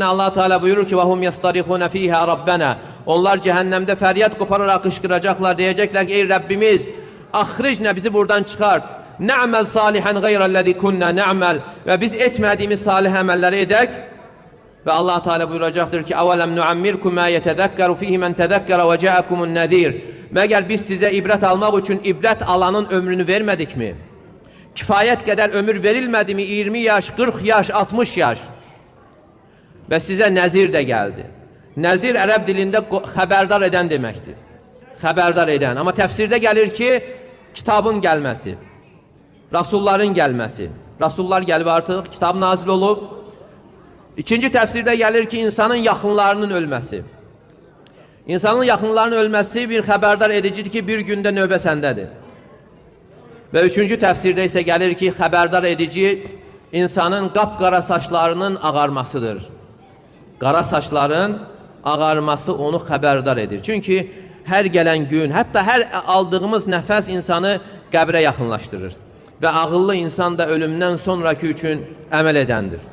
Allah Teala buyurur ki vahum yastarihuna fiha rabbena. Onlar cehennemde feryat kopararak kışkıracaklar, diyecekler ki ey Rabbimiz ahricne, bizi buradan çıkart. Ne'mel salihan gayrellezi kunna ne'mel, ve biz etmediğimiz salih emelleri edek. Ve Allah Teala buyuracaktır ki avelem nuammirkum ma yetezekkeru fihi men tezekkere ve ca'akumun nezir. Meğer biz size ibret almak için ibret alanın ömrünü vermedik mi? Kifayet kadar ömür verilmedi mi? 20 yaş, 40 yaş, 60 yaş. Ve size nezir de geldi. Nezir Ərəb dilində xəbərdar edən deməkdir. Xəbərdar edən. Amma təfsirdə gəlir ki, kitabın gəlməsi, rasulların gəlməsi. Rasullar gəlib artıq, kitab nazil olub. İkinci təfsirdə gəlir ki, insanın yaxınlarının ölməsi. İnsanın yaxınlarının ölməsi bir xəbərdar edicidir ki, bir gündə növbə səndədir. Və üçüncü təfsirdə isə gəlir ki, xəbərdar edici insanın qapqara saçlarının ağarmasıdır. Qara saçların ağarması onu xəbərdar edir. Çünki hər gələn gün, hətta hər aldığımız nəfəs insanı qəbrə yaxınlaşdırır. Və ağıllı insan da ölümdən sonraki üçün əməl edəndir.